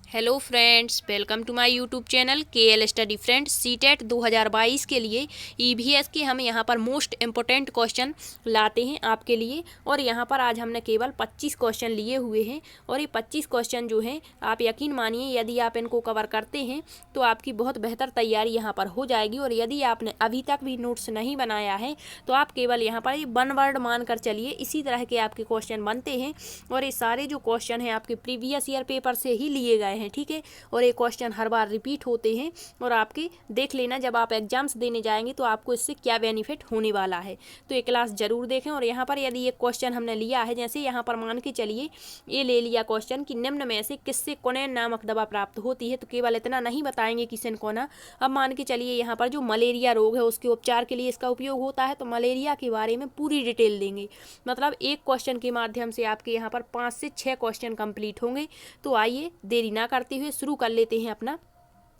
Hello friends, welcome to my YouTube channel KL study friends. CTET 2022 के लिए EVS के हम यहां पर मोस्ट इम्पोर्टेंट क्वेश्चन लाते हैं आपके लिए। और यहां पर आज हमने केवल 25 क्वेश्चन लिए हुए हैं और ये 25 क्वेश्चन जो हैं आप यकीन मानिए यदि आप इनको कवर करते हैं तो आपकी बहुत बेहतर तैयारी यहाँ पर हो जाएगी। और यदि आपने अभी तक भी नोट्स नहीं बनाया है तो आप केवल यहाँ पर ये 1 वर्ड मान कर चलिए, इसी तरह के आपके क्वेश्चन बनते हैं। और ये सारे जो क्वेश्चन हैं आपके प्रीवियस ईयर पेपर से ही लिए गए हैं, ठीक है। और ये क्वेश्चन हर बार रिपीट होते हैं और आपके देख लेना जब आप एग्जाम्स देने जाएंगे तो आपको इससे क्या बेनिफिट होने वाला है, तो ये क्लास जरूर देखें। और यहाँ पर यदि ये क्वेश्चन हमने लिया है, जैसे यहाँ पर मान के चलिए ये ले लिया क्वेश्चन कि निम्न में से किससे क्विनैन नामक दवा प्राप्त होती है, तो केवल इतना नहीं बताएंगे कि सिनकोना। अब मान के चलिए यहाँ पर जो मलेरिया रोग है उसके उपचार के लिए इसका उपयोग होता है, तो मलेरिया के बारे में पूरी डिटेल देंगे। मतलब एक क्वेश्चन के माध्यम से आपके यहाँ पर 5 से 6 क्वेश्चन कंप्लीट होंगे। तो आइए देरी ना करते हुए शुरू कर लेते हैं अपना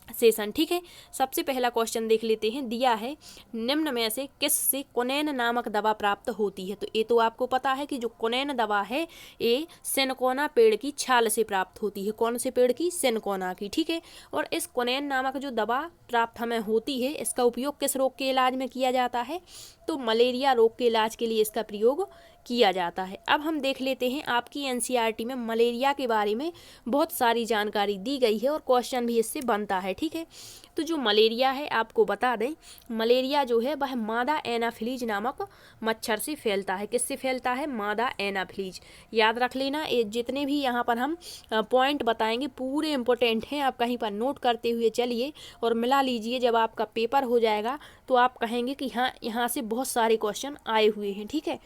सेशन, ठीक है। सबसे पहला क्वेश्चन देख लेते हैं। दिया है निम्न में से किस से क्विनैन नामक दवा प्राप्त होती है, तो ये तो आपको पता है कि जो क्विनैन दवा है ये सिनकोना पेड़ की छाल से प्राप्त होती है। कौन से पेड़ की? सिनकोना की, ठीक है। और इस क्विनैन नामक जो दवा प्राप्त हमें होती है इसका उपयोग किस रोग के इलाज में किया जाता है, तो मलेरिया रोग के इलाज के लिए इसका प्रयोग किया जाता है। अब हम देख लेते हैं आपकी NCERT में मलेरिया के बारे में बहुत सारी जानकारी दी गई है और क्वेश्चन भी इससे बनता है, ठीक है। तो जो मलेरिया है आपको बता दें, मलेरिया जो है वह मादा एनाफिलीज नामक मच्छर से फैलता है। किससे फैलता है? मादा एनाफिलीज। याद रख लेना, ये जितने भी यहाँ पर हम पॉइंट बताएंगे पूरे इंपॉर्टेंट हैं, आप कहीं पर नोट करते हुए चलिए और मिला लीजिए। जब आपका पेपर हो जाएगा तो आप कहेंगे कि हाँ, यहाँ से बहुत सारे क्वेश्चन आए हुए हैं, ठीक है।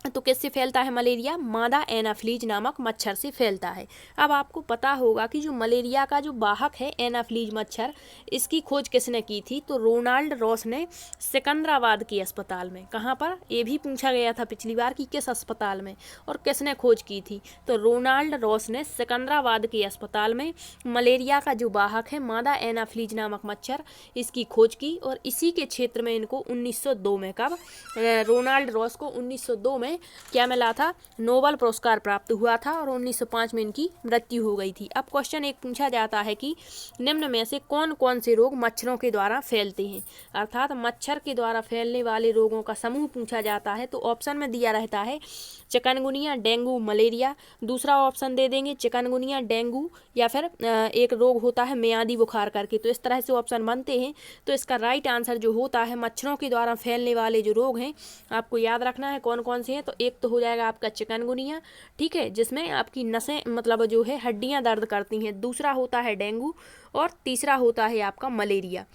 तो किससे फैलता है मलेरिया? मादा एनाफिलीज नामक मच्छर से फैलता है। अब आपको पता होगा कि जो मलेरिया का जो वाहक है एनाफिलीज मच्छर, इसकी खोज किसने की थी, तो रोनाल्ड रॉस ने सिकंदराबाद के अस्पताल में। कहाँ पर? ये भी पूछा गया था पिछली बार कि किस अस्पताल में और किसने खोज की थी, तो रोनाल्ड रॉस ने सिकंदराबाद के अस्पताल में मलेरिया का जो वाहक है मादा एनाफिलीज नामक मच्छर, इसकी खोज की। और इसी के क्षेत्र में इनको 1902 में, कब? रोनाल्ड रॉस को 1902 में क्या मिला था? नोबेल पुरस्कार प्राप्त हुआ था और 1905 में इनकी मृत्यु हो गई थी। अब क्वेश्चन एक पूछा जाता है कि निम्न में से कौन कौन से रोग मच्छरों के द्वारा फैलते हैं, अर्थात मच्छर के द्वारा फैलने वाले रोगों का समूह पूछा जाता है। तो ऑप्शन में दिया रहता है चिकनगुनिया, डेंगू, मलेरिया। दूसरा ऑप्शन दे देंगे चिकनगुनिया, डेंगू, या फिर एक रोग होता है मियादी बुखार करके। तो इस तरह से ऑप्शन बनते हैं। तो इसका राइट आंसर जो होता है मच्छरों के द्वारा फैलने वाले जो रोग हैं आपको याद रखना है कौन कौन से हैं। तो एक तो हो जाएगा आपका चिकनगुनिया, ठीक है, जिसमें आपकी नसें मतलब जो है हड्डियां दर्द करती हैं। दूसरा होता है डेंगू और तीसरा होता है आपका मलेरिया।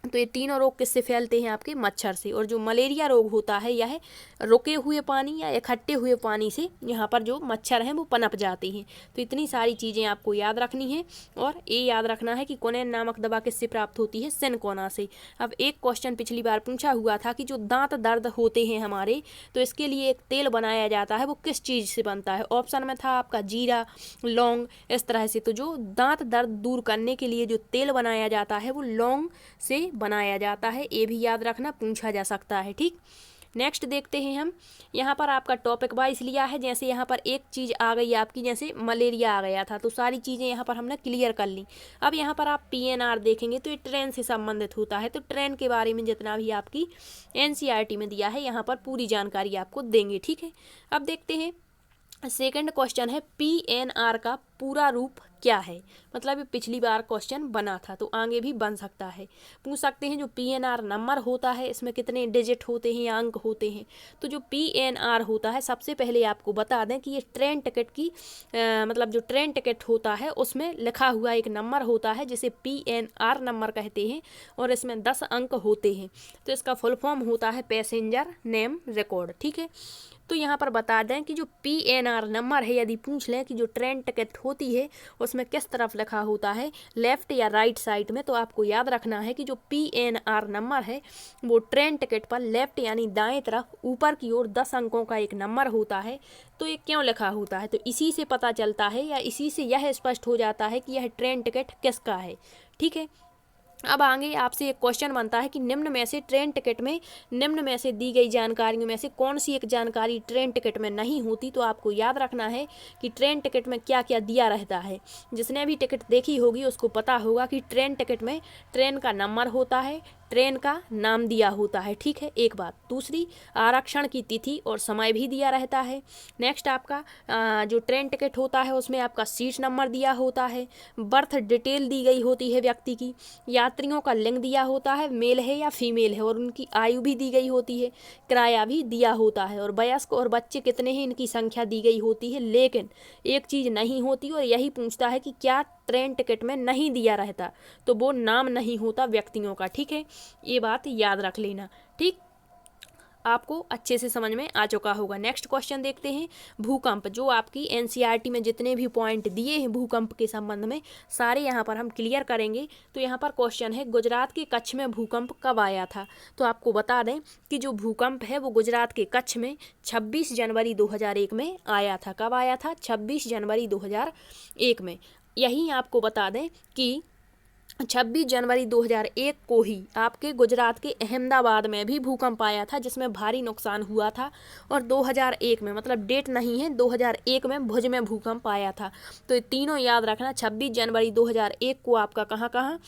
तो ये तीनों रोग किससे फैलते हैं? आपके मच्छर से। और जो मलेरिया रोग होता है यह रुके हुए पानी या इकट्ठे हुए पानी से यहाँ पर जो मच्छर हैं वो पनप जाते हैं। तो इतनी सारी चीज़ें आपको याद रखनी है। और ये याद रखना है कि क्विनैन नामक दवा किससे प्राप्त होती है? सिनकोना से। अब एक क्वेश्चन पिछली बार पूछा हुआ था कि जो दांत दर्द होते हैं हमारे, तो इसके लिए एक तेल बनाया जाता है, वो किस चीज़ से बनता है? ऑप्शन में था आपका जीरा, लौंग, इस तरह से। तो जो दांत दर्द दूर करने के लिए जो तेल बनाया जाता है वो लौंग से बनाया जाता है। ये भी याद रखना, पूछा जा सकता है, ठीक। नेक्स्ट देखते हैं हम। यहाँ पर आपका टॉपिक वाइज लिया है। जैसे यहाँ पर एक चीज़ आ गई आपकी, जैसे मलेरिया आ गया था, तो सारी चीज़ें यहाँ पर हमने क्लियर कर ली। अब यहाँ पर आप PNR देखेंगे तो ये ट्रेन से संबंधित होता है। तो ट्रेन के बारे में जितना भी आपकी NCERT में दिया है यहाँ पर पूरी जानकारी आपको देंगे, ठीक है। अब देखते हैं सेकंड क्वेश्चन है PNR का पूरा रूप क्या है। मतलब ये पिछली बार क्वेश्चन बना था तो आगे भी बन सकता है। पूछ सकते हैं जो PNR नंबर होता है इसमें कितने डिजिट होते हैं या अंक होते हैं। तो जो PNR होता है, सबसे पहले आपको बता दें कि ये ट्रेन टिकट की मतलब जो ट्रेन टिकट होता है उसमें लिखा हुआ एक नंबर होता है जिसे PNR नंबर कहते हैं और इसमें 10 अंक होते हैं। तो इसका फुल फॉर्म होता है पैसेंजर नेम रिकॉर्ड, ठीक है। तो यहाँ पर बता दें कि जो PNR नंबर है, यदि पूछ लें कि जो ट्रेन टिकट होती है उसमें किस तरफ लिखा होता है, लेफ्ट या राइट साइड में, तो आपको याद रखना है कि जो PNR नंबर है वो ट्रेन टिकट पर लेफ्ट यानी दाएं तरफ ऊपर की ओर 10 अंकों का एक नंबर होता है। तो ये क्यों लिखा होता है, तो इसी से पता चलता है या इसी से यह स्पष्ट हो जाता है कि यह ट्रेन टिकट किसका है, ठीक है। अब आगे आपसे एक क्वेश्चन बनता है कि निम्न में से ट्रेन टिकट में निम्न में से दी गई जानकारियों में से कौन सी एक जानकारी ट्रेन टिकट में नहीं होती। तो आपको याद रखना है कि ट्रेन टिकट में क्या क्या दिया रहता है। जिसने भी टिकट देखी होगी उसको पता होगा कि ट्रेन टिकट में ट्रेन का नंबर होता है, ट्रेन का नाम दिया होता है, ठीक है, एक बात। दूसरी, आरक्षण की तिथि और समय भी दिया रहता है। नेक्स्ट आपका जो ट्रेन टिकट होता है उसमें आपका सीट नंबर दिया होता है, बर्थ डिटेल दी गई होती है व्यक्ति की, यात्रियों का लिंग दिया होता है, मेल है या फीमेल है, और उनकी आयु भी दी गई होती है, किराया भी दिया होता है, और वयस्क और बच्चे कितने हैं इनकी संख्या दी गई होती है। लेकिन एक चीज़ नहीं होती और यही पूछता है कि क्या ट्रेन टिकट में नहीं दिया रहता, तो वो नाम नहीं होता व्यक्तियों का, ठीक है, ये बात याद रख लेना। ठीक, आपको अच्छे से समझ में आ चुका होगा। नेक्स्ट क्वेश्चन देखते हैं। भूकंप, जो आपकी एनसीईआरटी में जितने भी पॉइंट दिए हैं भूकंप के संबंध में सारे यहाँ पर हम क्लियर करेंगे। तो यहाँ पर क्वेश्चन है, गुजरात के कच्छ में भूकंप कब आया था। तो आपको बता दें कि जो भूकंप है वो गुजरात के कच्छ में 26 जनवरी 2001 में आया था। कब आया था? 26 जनवरी 2001 में। यही आपको बता दें कि 26 जनवरी 2001 को ही आपके गुजरात के अहमदाबाद में भी भूकंप आया था जिसमें भारी नुकसान हुआ था। और 2001 में, मतलब डेट नहीं है, 2001 में भुज में भूकंप आया था। तो ये तीनों याद रखना। 26 जनवरी 2001 को आपका कहाँ कहाँ,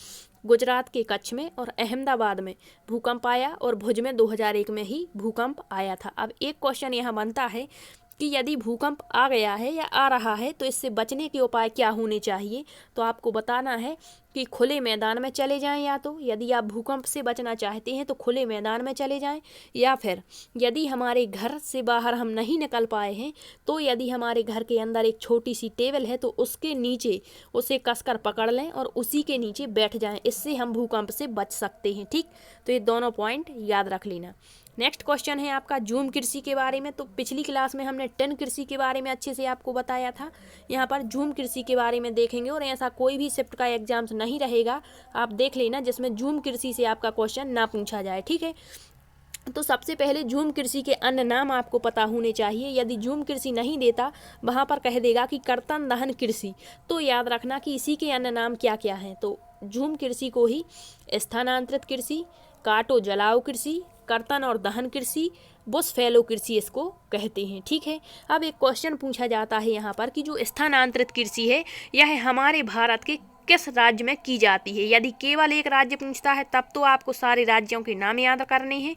गुजरात के कच्छ में और अहमदाबाद में भूकंप आया, और भुज में 2001 में ही भूकंप आया था। अब एक क्वेश्चन यहाँ बनता है कि यदि भूकंप आ गया है या आ रहा है तो इससे बचने के उपाय क्या होने चाहिए। तो आपको बताना है कि खुले मैदान में चले जाएं, या तो यदि आप भूकंप से बचना चाहते हैं तो खुले मैदान में चले जाएं, या फिर यदि हमारे घर से बाहर हम नहीं निकल पाए हैं तो यदि हमारे घर के अंदर एक छोटी सी टेबल है तो उसके नीचे उसे कसकर पकड़ लें और उसी के नीचे बैठ जाएं। इससे हम भूकंप से बच सकते हैं। ठीक, तो ये दोनों पॉइंट याद रख लेना। नेक्स्ट क्वेश्चन है आपका झूम कृषि के बारे में। तो पिछली क्लास में हमने 10 कृषि के बारे में अच्छे से आपको बताया था। यहाँ पर झूम कृषि के बारे में देखेंगे, और ऐसा कोई भी शिफ्ट का एग्जाम नहीं रहेगा, आप देख लेना, जिसमें झूम कृषि से आपका क्वेश्चन ना पूछा जाए। ठीक है, तो सबसे पहले झूम कृषि के अन्य नाम आपको पता होने चाहिए। यदि झूम कृषि नहीं देता, वहाँ पर कह देगा कि कर्तन दहन कृषि, तो याद रखना कि इसी के अन्य नाम क्या क्या हैं। तो झूम कृषि को ही स्थानांतरित कृषि, काटो जलाओ कृषि, कर्तन और दहन कृषि, बुश फैलो कृषि इसको कहते हैं। ठीक है, अब एक क्वेश्चन पूछा जाता है यहाँ पर कि जो स्थानांतरित कृषि है यह हमारे भारत के किस राज्य में की जाती है। यदि केवल एक राज्य पूछता है तब तो आपको सारे राज्यों के नाम याद करने हैं,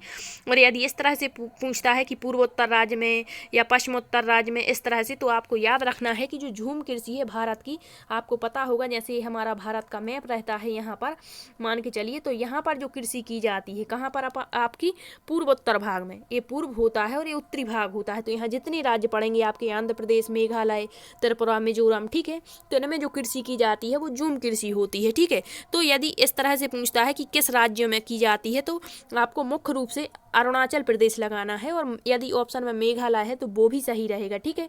और यदि इस तरह से पूछता है कि पूर्वोत्तर राज्य में या पश्चिमोत्तर राज्य में, इस तरह से, तो आपको याद रखना है कि जो झूम कृषि है भारत की, आपको पता होगा जैसे हमारा भारत का मैप रहता है यहाँ पर मान के चलिए, तो यहाँ पर जो कृषि की जाती है कहाँ पर आपकी पूर्वोत्तर भाग में, ये पूर्व होता है और ये उत्तरी भाग होता है। तो यहाँ जितने राज्य पड़ेंगे आपके, आंध्र प्रदेश, मेघालय, त्रिपुरा, मिजोरम, ठीक है, तो इनमें जो कृषि की जाती है वो झूम कृषि होती है। ठीक है, तो यदि इस तरह से पूछता है कि किस राज्यों में की जाती है तो आपको मुख्य रूप से अरुणाचल प्रदेश लगाना है, और यदि ऑप्शन में मेघालय है तो वो भी सही रहेगा। ठीक है,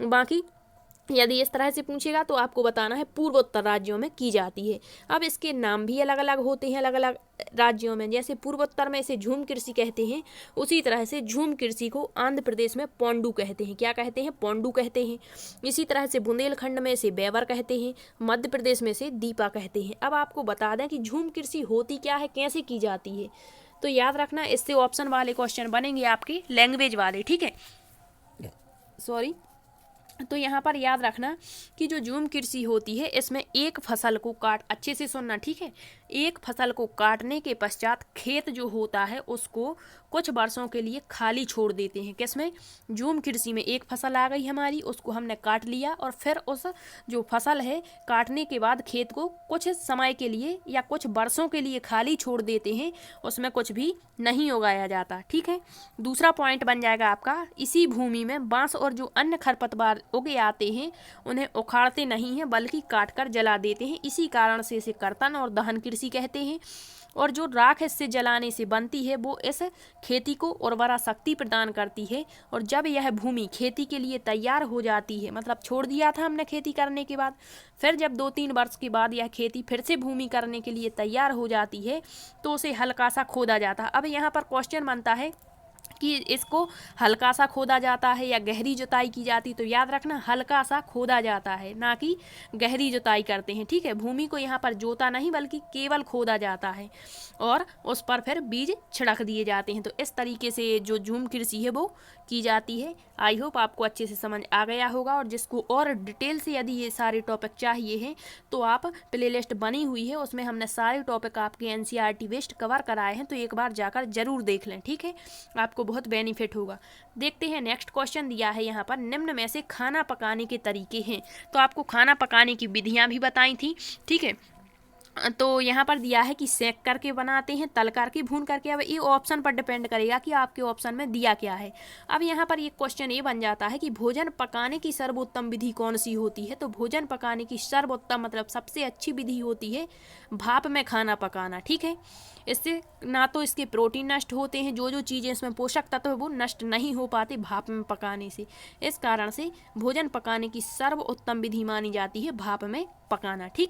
बाकी यदि इस तरह से पूछेगा तो आपको बताना है पूर्वोत्तर राज्यों में की जाती है। अब इसके नाम भी अलग अलग होते हैं अलग अलग राज्यों में। जैसे पूर्वोत्तर में इसे झूम कृषि कहते हैं, उसी तरह से झूम कृषि को आंध्र प्रदेश में पोंडू कहते हैं। क्या कहते हैं? पोंडू कहते हैं। इसी तरह से बुंदेलखंड में इसे बेवर कहते हैं, मध्य प्रदेश में इसे दीपा कहते हैं। अब आपको बता दें कि झूम कृषि होती क्या है, कैसे की जाती है, तो याद रखना इससे ऑप्शन वाले क्वेश्चन बनेंगे आपके लैंग्वेज वाले। ठीक है, सॉरी, तो यहाँ पर याद रखना कि जो झूम कृषि होती है इसमें एक फसल को अच्छे से सुनना, ठीक है, एक फसल को काटने के पश्चात खेत जो होता है उसको कुछ वर्षों के लिए खाली छोड़ देते हैं। किसमें? झूम कृषि में एक फसल आ गई हमारी, उसको हमने काट लिया और फिर उस जो फसल है काटने के बाद खेत को कुछ समय के लिए या कुछ वर्षों के लिए खाली छोड़ देते हैं, उसमें कुछ भी नहीं उगाया जाता। ठीक है, दूसरा पॉइंट बन जाएगा आपका, इसी भूमि में बांस और जो अन्य खरपतवार उगे आते हैं उन्हें उखाड़ते नहीं हैं बल्कि काटकर जला देते हैं। इसी कारण से इसे कर्तन और दहन कृषि कहते हैं। और जो राख इससे जलाने से बनती है वो इस खेती को उर्वरा शक्ति प्रदान करती है। और जब यह भूमि खेती के लिए तैयार हो जाती है, मतलब छोड़ दिया था हमने खेती करने के बाद, फिर जब 2-3 वर्ष के बाद यह खेती फिर से भूमि करने के लिए तैयार हो जाती है तो उसे हल्का सा खोदा जाता है। अब यहाँ पर क्वेश्चन बनता है कि इसको हल्का सा खोदा जाता है या गहरी जुताई की जाती, तो याद रखना हल्का सा खोदा जाता है, ना कि गहरी जुताई करते हैं। ठीक है, भूमि को यहाँ पर जोता नहीं बल्कि केवल खोदा जाता है और उस पर फिर बीज छिड़क दिए जाते हैं। तो इस तरीके से जो झूम कृषि है वो की जाती है। आई होप आपको अच्छे से समझ आ गया होगा, और जिसको और डिटेल से यदि ये सारे टॉपिक चाहिए हैं तो आप प्लेलिस्ट बनी हुई है, उसमें हमने सारे टॉपिक आपके एनसीईआरटी बेस्ड कवर कराए हैं, तो एक बार जाकर जरूर देख लें। ठीक है, आपको बहुत बेनिफिट होगा। देखते हैं नेक्स्ट क्वेश्चन दिया है यहाँ पर, निम्न में से खाना पकाने के तरीके हैं। तो आपको खाना पकाने की विधियाँ भी बताई थी। ठीक है, तो यहाँ पर दिया है कि सेक करके बनाते हैं, तल करके, भून करके। अब ये ऑप्शन पर डिपेंड करेगा कि आपके ऑप्शन में दिया क्या है। अब यहाँ पर ये क्वेश्चन ये बन जाता है कि भोजन पकाने की सर्वोत्तम विधि कौन सी होती है। तो भोजन पकाने की सर्वोत्तम मतलब सबसे अच्छी विधि होती है भाप में खाना पकाना। ठीक है, इससे ना तो इसके प्रोटीन नष्ट होते हैं, जो चीज़ें इसमें पोषक तत्व है वो नष्ट नहीं हो पाते भाप में पकाने से। इस कारण से भोजन पकाने की सर्वोत्तम विधि मानी जाती है भाप में पकाना। ठीक,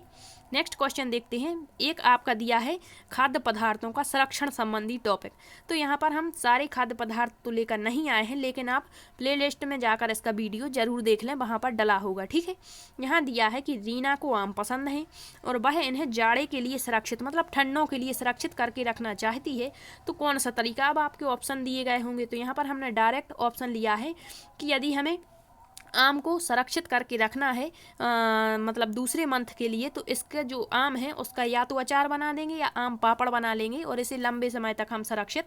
नेक्स्ट क्वेश्चन देखते हैं। एक आपका दिया है खाद्य पदार्थों का संरक्षण संबंधी टॉपिक। तो यहाँ पर हम सारे खाद्य पदार्थ तो लेकर नहीं आए हैं, लेकिन आप प्लेलिस्ट में जाकर इसका वीडियो जरूर देख लें, वहाँ पर डला होगा। ठीक है, यहाँ दिया है कि रीना को आम पसंद है और वह इन्हें जाड़े के लिए सुरक्षित मतलब ठंडों के लिए सुरक्षित करके रखना चाहती है, तो कौन सा तरीका। अब आपके ऑप्शन दिए गए होंगे, तो यहाँ पर हमने डायरेक्ट ऑप्शन लिया है कि यदि हमें आम को संरक्षित करके रखना है मतलब दूसरे मंथ के लिए, तो इसका जो आम है उसका या तो अचार बना देंगे या आम पापड़ बना लेंगे और इसे लंबे समय तक हम सुरक्षित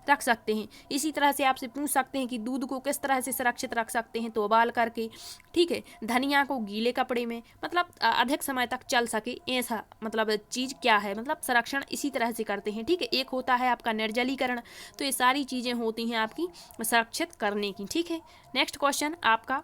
रख सकते हैं। इसी तरह से आपसे पूछ सकते हैं कि दूध को किस तरह से सुरक्षित रख सकते हैं, तो उबाल करके। ठीक है, धनिया को गीले कपड़े में मतलब अधिक समय तक चल सके, ऐसा मतलब चीज़ क्या है, मतलब संरक्षण इसी तरह से करते हैं। ठीक है, एक होता है आपका निर्जलीकरण, तो ये सारी चीज़ें होती हैं आपकी सुरक्षित करने की। ठीक है, नेक्स्ट क्वेश्चन आपका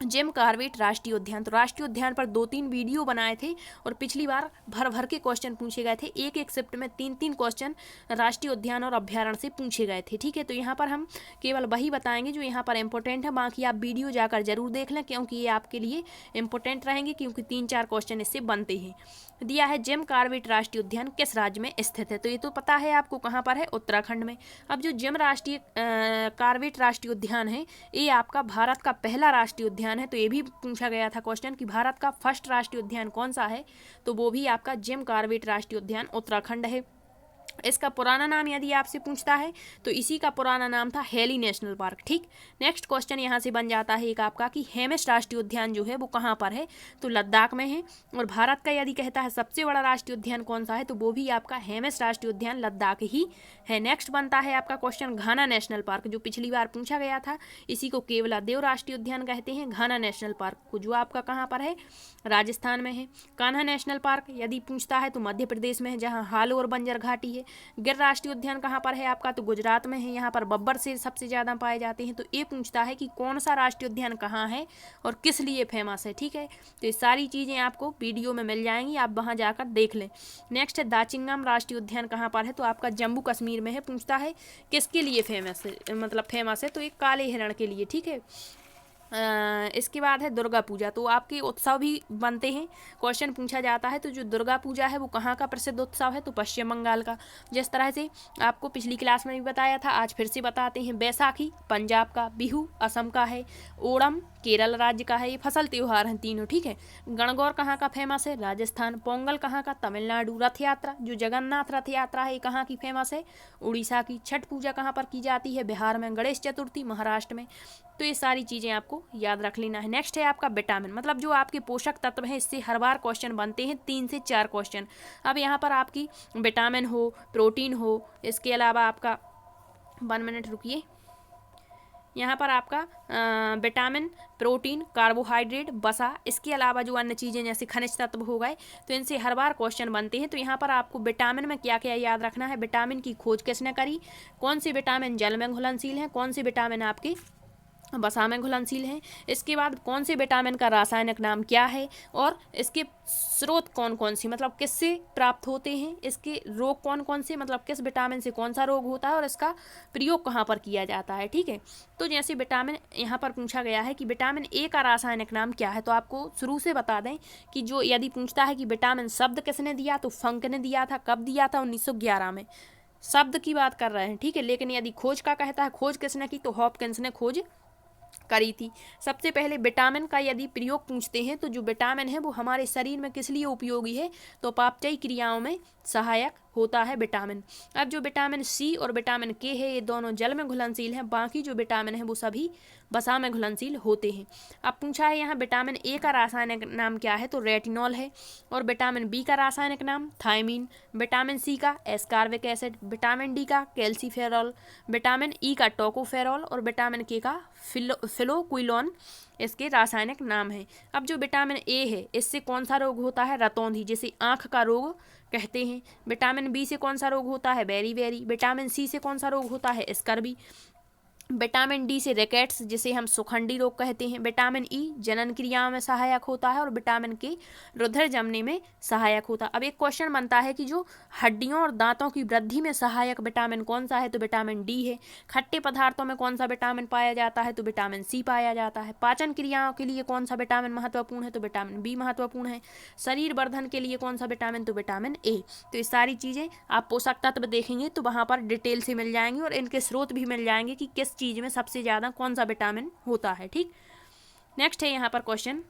जिम कॉर्बेट राष्ट्रीय उद्यान। तो राष्ट्रीय उद्यान पर 2-3 वीडियो बनाए थे और पिछली बार भर भर के क्वेश्चन पूछे गए थे। एक एक शिफ्ट में 3-3 क्वेश्चन राष्ट्रीय उद्यान और अभ्यारण्य से पूछे गए थे। ठीक है, तो यहाँ पर हम केवल वही बताएंगे जो यहाँ पर इम्पोर्टेंट है, बाकी आप वीडियो जाकर जरूर देख लें, क्योंकि ये आपके लिए इम्पोर्टेंट रहेंगे, क्योंकि 3-4 क्वेश्चन इससे बनते हैं। दिया है जिम कॉर्बेट राष्ट्रीय उद्यान किस राज्य में स्थित है। तो ये तो पता है आपको कहाँ पर है, उत्तराखंड में। अब जो जिम कॉर्बेट राष्ट्रीय उद्यान है, ये आपका भारत का पहला राष्ट्रीय उद्यान है। तो ये भी पूछा गया था क्वेश्चन कि भारत का फर्स्ट राष्ट्रीय उद्यान कौन सा है, तो वो भी आपका जिम कॉर्बेट राष्ट्रीय उद्यान उत्तराखंड है। इसका पुराना नाम यदि आपसे पूछता है तो इसी का पुराना नाम था हेली नेशनल पार्क। ठीक, नेक्स्ट क्वेश्चन यहाँ से बन जाता है एक आपका कि हेमिस राष्ट्रीय उद्यान जो है वो कहाँ पर है, तो लद्दाख में है। और भारत का यदि कहता है सबसे बड़ा राष्ट्रीय उद्यान कौन सा है, तो वो भी आपका हेमिस राष्ट्रीय उद्यान लद्दाख ही है। नेक्स्ट बनता है आपका क्वेश्चन घाना नेशनल पार्क, जो पिछली बार पूछा गया था। इसी को केवलादेव राष्ट्रीय उद्यान कहते हैं, घाना नेशनल पार्क को, जो आपका कहाँ पर है, राजस्थान में है। कान्हा नेशनल पार्क यदि पूछता है तो मध्य प्रदेश में है, जहाँ हालो और बंजर घाटी है। गिर राष्ट्रीय उद्यान कहाँ पर है आपका, तो गुजरात में है, यहाँ पर बब्बर शेर सबसे ज़्यादा पाए जाते हैं। तो ये पूछता है कि कौन सा राष्ट्रीय उद्यान कहाँ है और किस लिए फेमस है। ठीक है, तो ये सारी चीज़ें आपको वीडियो में मिल जाएंगी, आप वहाँ जाकर देख लें। नेक्स्ट है दाचिंगम राष्ट्रीय उद्यान कहाँ पर है, तो आपका जम्मू कश्मीर में है। पूछता है किसके लिए फेमस है, मतलब फेमस है, तो एक काले हिरण के लिए। ठीक है, इसके बाद है दुर्गा पूजा। तो आपके उत्सव भी बनते हैं, क्वेश्चन पूछा जाता है। तो जो दुर्गा पूजा है वो कहाँ का प्रसिद्ध उत्सव है, तो पश्चिम बंगाल का। जिस तरह से आपको पिछली क्लास में भी बताया था, आज फिर से बताते हैं। बैसाखी पंजाब का, बिहू असम का है, ओणम केरल राज्य का है। ये फसल त्यौहार हैं तीनों। ठीक है, गणगौर कहाँ का फेमस है, राजस्थान। पोंगल कहाँ का, तमिलनाडु। रथ यात्रा, जो जगन्नाथ रथ यात्रा है, ये कहाँ की फेमस है, उड़ीसा की। छठ पूजा कहाँ पर की जाती है, बिहार में। गणेश चतुर्थी महाराष्ट्र में। तो ये सारी चीज़ें आपको याद रख लेना है। नेक्स्ट है आपका विटामिन, मतलब जो आपके पोषक तत्व हैं, इससे हर बार क्वेश्चन बनते हैं, 3 से 4 क्वेश्चन। अब यहाँ पर आपकी विटामिन हो, प्रोटीन हो, इसके अलावा आपका 1 मिनट रुकिए, यहाँ पर आपका विटामिन, प्रोटीन, कार्बोहाइड्रेट, वसा, इसके अलावा जो अन्य चीज़ें जैसे खनिज तत्व हो गए, तो इनसे हर बार क्वेश्चन बनते हैं। तो यहाँ पर आपको विटामिन में क्या क्या याद रखना है, विटामिन की खोज किसने करी, कौन से विटामिन जल में घुलनशील हैं, कौन से विटामिन आपके वसा में घुलनशील हैं, इसके बाद कौन से विटामिन का रासायनिक नाम क्या है, और इसके स्रोत कौन कौन से, मतलब किससे प्राप्त होते हैं, इसके रोग कौन कौन से, मतलब किस विटामिन से कौन सा रोग होता है और इसका प्रयोग कहाँ पर किया जाता है। ठीक है, तो जैसे विटामिन यहाँ पर पूछा गया है कि विटामिन ए का रासायनिक नाम क्या है, तो आपको शुरू से बता दें कि जो यदि पूछता है कि विटामिन शब्द किसने दिया, तो फंक ने दिया था। कब दिया था, 1911 में। शब्द की बात कर रहे हैं, ठीक है। लेकिन यदि खोज का कहता है, खोज किसने की, तो हॉपकिंस ने खोज करी थी। सबसे पहले विटामिन का यदि प्रयोग पूछते हैं तो जो विटामिन है वो हमारे शरीर में किस लिए उपयोगी है, तो पाचयी क्रियाओं में सहायक होता है विटामिन। अब जो विटामिन सी और विटामिन के है ये दोनों जल में घुलनशील हैं, बाकी जो विटामिन है वो सभी वसा में घुलनशील होते हैं। अब पूछा है यहाँ विटामिन ए का रासायनिक नाम क्या है, तो रेटिनॉल है। और विटामिन बी का रासायनिक नाम थायमीन, विटामिन सी का एस्कार्बिक एसिड, विटामिन डी का कैल्सीफेरॉल, विटामिन ई का टोकोफेरॉल और विटामिन के का फिलोक्विनोन इसके रासायनिक नाम है। अब जो विटामिन ए है इससे कौन सा रोग होता है, रतौंधी, जिसे आँख का रोग कहते हैं। विटामिन बी से कौन सा रोग होता है, बेरी। विटामिन सी से कौन सा रोग होता है, स्कर्वी। विटामिन डी से रिकेट्स, जिसे हम सुखंडी रोग कहते हैं। विटामिन ई जनन क्रियाओं में सहायक होता है और विटामिन के रुधिर जमने में सहायक होता है। अब एक क्वेश्चन बनता है कि जो हड्डियों और दांतों की वृद्धि में सहायक विटामिन कौन सा है, तो विटामिन डी है। खट्टे पदार्थों में कौन सा विटामिन पाया जाता है, तो विटामिन सी पाया जाता है। पाचन क्रियाओं के लिए कौन सा विटामिन महत्वपूर्ण है, तो विटामिन बी महत्वपूर्ण है। शरीर वर्धन के लिए कौन सा विटामिन, तो विटामिन ए। तो ये सारी चीज़ें आप पोषक तत्व देखेंगे तो वहाँ पर डिटेल से मिल जाएंगे और इनके स्रोत भी मिल जाएंगे कि किस चीज़ में सबसे ज़्यादा कौन सा विटामिन होता है, ठीक। नेक्स्ट है यहाँ पर क्वेश्चन,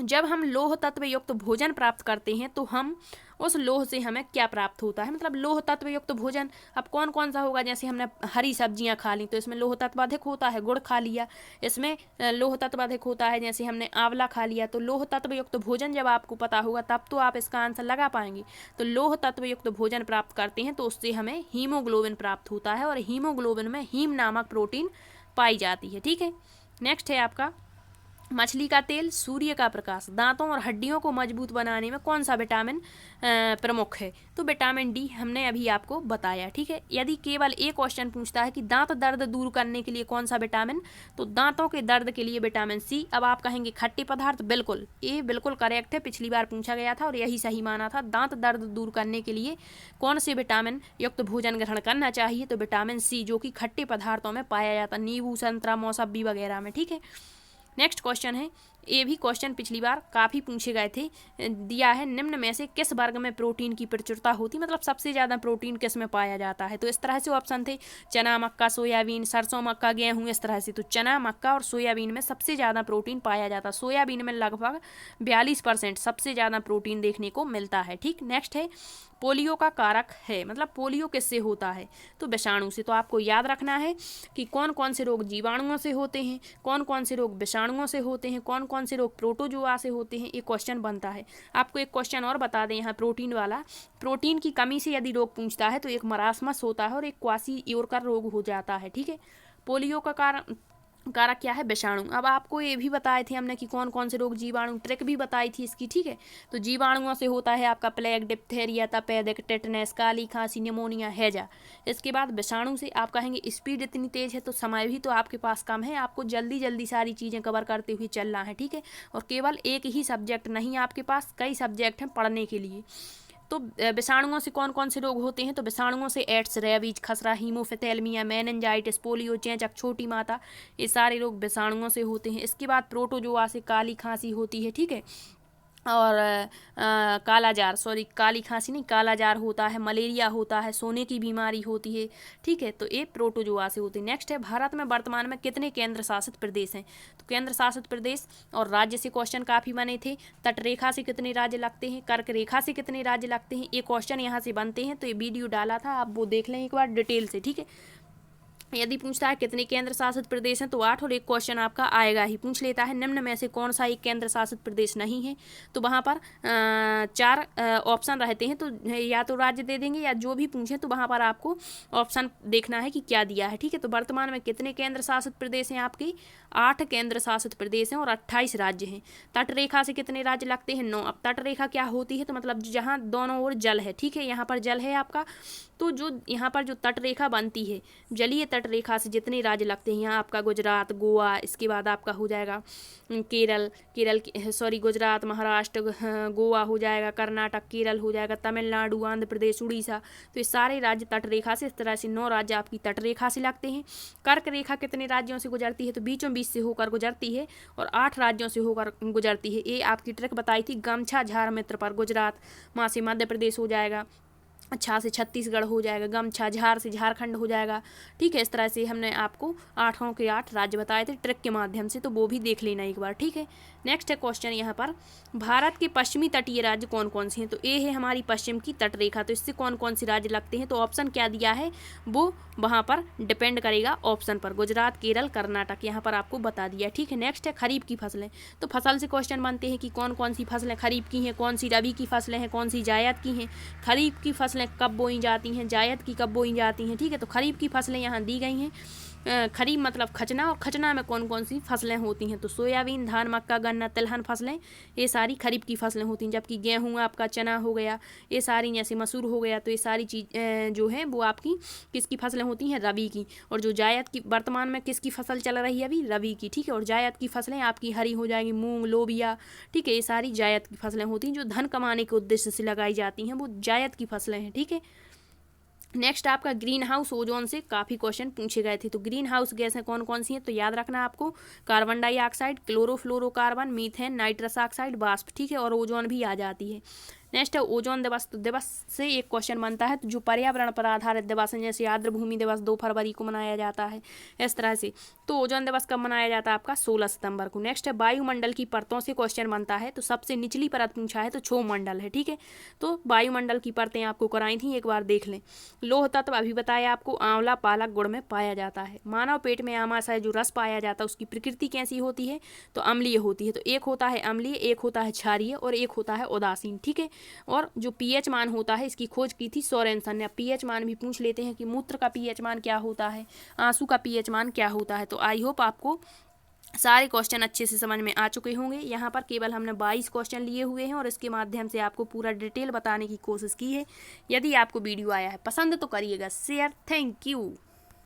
जब हम लोह तत्व युक्त भोजन प्राप्त करते हैं तो हम उस लोह से हमें क्या प्राप्त होता है, मतलब लोह तत्व युक्त भोजन अब कौन कौन सा होगा, जैसे हमने हरी सब्जियां खा ली तो इसमें लोह तत्व अधिक होता है। गुड़ खा लिया, इसमें लोह तत्व अधिक होता है। जैसे हमने आंवला खा लिया, तो लोह तत्व युक्त भोजन जब आपको पता होगा तब तो आप इसका आंसर लगा पाएंगे। तो लोह तत्व युक्त भोजन प्राप्त करते हैं तो उससे हमें हीमोग्लोबिन प्राप्त होता है और हीमोग्लोबिन में हीम नामक प्रोटीन पाई जाती है, ठीक है। नेक्स्ट है आपका, मछली का तेल, सूर्य का प्रकाश, दांतों और हड्डियों को मजबूत बनाने में कौन सा विटामिन प्रमुख है, तो विटामिन डी हमने अभी आपको बताया, ठीक है। यदि केवल एक क्वेश्चन पूछता है कि दांत दर्द दूर करने के लिए कौन सा विटामिन, तो दांतों के दर्द के लिए विटामिन सी। अब आप कहेंगे खट्टे पदार्थ, बिल्कुल ये बिल्कुल करेक्ट है, पिछली बार पूछा गया था और यही सही माना था। दांत दर्द दूर करने के लिए कौन से विटामिन युक्त भोजन ग्रहण करना चाहिए, तो विटामिन सी, जो कि खट्टे पदार्थों में पाया जाता है, नींबू, संतरा, मौसम्बी वगैरह में, ठीक है। नेक्स्ट क्वेश्चन है, ये भी क्वेश्चन पिछली बार काफ़ी पूछे गए थे, दिया है निम्न में से किस वर्ग में प्रोटीन की प्रचुरता होती, मतलब सबसे ज़्यादा प्रोटीन किस में पाया जाता है। तो इस तरह से ऑप्शन थे चना, मक्का, सोयाबीन, सरसों, मक्का, गेहूँ, इस तरह से। तो चना, मक्का और सोयाबीन में सबसे ज़्यादा प्रोटीन पाया जाता है। सोयाबीन में लगभग 42% सबसे ज़्यादा प्रोटीन देखने को मिलता है, ठीक। नेक्स्ट है, पोलियो का कारक है, मतलब पोलियो किससे होता है, तो विषाणु से। तो आपको याद रखना है कि कौन कौन से रोग जीवाणुओं से होते हैं, कौन कौन से रोग विषाणुओं से होते हैं, कौन कौन से रोग प्रोटोजोआ से होते हैं, ये क्वेश्चन बनता है। आपको एक क्वेश्चन और बता दें यहाँ प्रोटीन वाला, प्रोटीन की कमी से यदि रोग पूछता है तो एक मरासमस होता है और एक क्वासी-योरकर रोग हो जाता है, ठीक है। पोलियो का कारक क्या है, विषाणु। अब आपको ये भी बताए थे हमने कि कौन कौन से रोग जीवाणु, ट्रिक भी बताई थी इसकी, ठीक है। तो जीवाणुओं से होता है आपका प्लेग, डिप्थेरिया, तपेदिक, टेटनस, काली खांसी, निमोनिया, हैजा। इसके बाद विषाणु से आप कहेंगे स्पीड इतनी तेज है तो समय भी तो आपके पास कम है, आपको जल्दी जल्दी सारी चीज़ें कवर करते हुए चलना है, ठीक है। और केवल एक ही सब्जेक्ट नहीं, आपके पास कई सब्जेक्ट हैं पढ़ने के लिए। तो विषाणुओं से कौन कौन से रोग होते हैं, तो विषाणुओं से एड्स, रेबीज, खसरा, हीमोफिथेलमिया, मेनिनजाइटिस, पोलियो, चेचक, छोटी माता, ये सारे रोग विषाणुओं से होते हैं। इसके बाद प्रोटोजोआ से काली खांसी होती है, ठीक है। और कालाजार, सॉरी काली खांसी नहीं, कालाजार होता है, मलेरिया होता है, सोने की बीमारी होती है, ठीक है। तो ये प्रोटोजोआ से होती है। नेक्स्ट है, भारत में वर्तमान में कितने केंद्र शासित प्रदेश हैं, तो केंद्र शासित प्रदेश और राज्य से क्वेश्चन काफ़ी बने थे। तटरेखा से कितने राज्य लगते हैं, कर्क रेखा से कितने राज्य लगते हैं, ये क्वेश्चन यहाँ से बनते हैं। तो ये वीडियो डाला था, आप वो देख लें एक बार डिटेल से, ठीक है। यदि पूछता है कितने केंद्र शासित प्रदेश हैं तो 8, और एक क्वेश्चन आपका आएगा ही, पूछ लेता है निम्न में से कौन सा एक केंद्र शासित प्रदेश नहीं है, तो वहाँ पर 4 ऑप्शन रहते हैं। तो या तो राज्य दे देंगे या जो भी पूछें तो वहाँ पर आपको ऑप्शन देखना है कि क्या दिया है, ठीक है। तो वर्तमान में कितने केंद्र शासित प्रदेश हैं आपके, 8 केंद्र शासित प्रदेश हैं और 28 राज्य हैं। तटरेखा से कितने राज्य लगते हैं, 9। अब तटरेखा क्या होती है, तो मतलब जहाँ दोनों ओर जल है, ठीक है। यहाँ पर जल है आपका, तो जो यहाँ पर जो तटरेखा बनती है, जलीय तटरेखा से जितने राज्य लगते हैं, यहाँ आपका गुजरात, गोवा, इसके बाद आपका हो जाएगा केरल, गुजरात, महाराष्ट्र, गोवा हो जाएगा, कर्नाटक, केरल हो जाएगा, तमिलनाडु, आंध्र प्रदेश, उड़ीसा। तो ये सारे राज्य तटरेखा से, इस तरह से 9 राज्य आपकी तटरेखा से लगते हैं। कर्क रेखा कितने राज्यों से गुजरती है, तो बीचों बीच से होकर गुजरती है और 8 राज्यों से होकर गुजरती है। ये आपकी ट्रिक बताई थी गमछा झार मित्र पर, गुजरात, वहाँ से मध्य प्रदेश हो जाएगा, छा से छत्तीसगढ़ हो जाएगा, गमछा, झार से झारखंड हो जाएगा। ठीक है, इस तरह से हमने आपको 8 के 8 राज्य बताए थे ट्रिक के माध्यम से, तो वो भी देख लेना एक बार। ठीक है, नेक्स्ट है क्वेश्चन यहाँ पर, भारत के पश्चिमी तटीय राज्य कौन कौन से हैं? तो ए है हमारी पश्चिम की तट रेखा, तो इससे कौन कौन से राज्य लगते हैं? तो ऑप्शन क्या दिया है वो वहाँ पर डिपेंड करेगा ऑप्शन पर, गुजरात, केरल, कर्नाटक, यहाँ पर आपको बता दिया। ठीक है, नेक्स्ट है खरीफ की फसलें, तो फसल से क्वेश्चन बनते हैं कि कौन कौन सी फसलें खरीफ की हैं, कौन सी रबी की फसलें हैं, कौन सी जायद की हैं, खरीफ की फसलें कब बोई जाती हैं, जायद की कब बोई जाती हैं। ठीक है, तो खरीफ की फसलें यहाँ दी गई हैं। खरीफ मतलब खचना, और खचना में कौन कौन सी फसलें होती हैं? तो सोयाबीन, धान, मक्का, गन्ना, तिलहन फसलें, ये सारी खरीफ की फसलें होती हैं। जबकि गेहूँ आपका, चना हो गया, ये सारी, जैसे मसूर हो गया, तो ये सारी चीज़ जो है वो आपकी किसकी फसलें होती हैं? रबी की। और जो जायद की वर्तमान में किसकी फसल चल रही है अभी? रबी की। ठीक है, और जायद की फसलें आपकी हरी हो जाएगी, मूंग, लोबिया। ठीक है, ये सारी जायद की फसलें होती हैं जो धन कमाने के उद्देश्य से लगाई जाती हैं, वो जायद की फसलें हैं। ठीक है, नेक्स्ट आपका ग्रीन हाउस ओजोन से काफ़ी क्वेश्चन पूछे गए थे, तो ग्रीन हाउस गैसें कौन कौन सी हैं? तो याद रखना आपको, carbon dioxide, chlorofluorocarbon, methane, nitrous oxide, वाष्प। ठीक है, और ओजोन भी आ जाती है। नेक्स्ट है ओजोन दिवस, तो दिवस से एक क्वेश्चन बनता है, तो जो पर्यावरण पर आधारित दिवस हैं, जैसे आर्द्र भूमि दिवस 2 फरवरी को मनाया जाता है, इस तरह से। तो ओजोन दिवस कब मनाया जाता है? आपका 16 सितंबर को। नेक्स्ट है वायुमंडल की परतों से क्वेश्चन बनता है, तो सबसे निचली परत पूछा है, तो क्षोभमंडल है। ठीक है, तो वायुमंडल की परतें आपको कराई थी, एक बार देख लें। लौह तत्व अभी बताया आपको, आंवला, पालक, गुड़ में पाया जाता है। मानव पेट में आमाशय जो रस पाया जाता है उसकी प्रकृति कैसी होती है? तो अम्लीय होती है। तो एक होता है अम्लीय, एक होता है क्षारीय, और एक होता है उदासीन। ठीक है, और जो पीएच मान होता है, इसकी खोज की थी सोरेनसन ने। पीएच मान भी पूछ लेते हैं कि मूत्र का पीएच मान क्या होता है, आंसू का पीएच मान क्या होता है। तो आई होप आपको सारे क्वेश्चन अच्छे से समझ में आ चुके होंगे। यहाँ पर केवल हमने 22 क्वेश्चन लिए हुए हैं और इसके माध्यम से आपको पूरा डिटेल बताने की कोशिश की है। यदि आपको वीडियो आया है पसंद तो करिएगा शेयर। Thank you.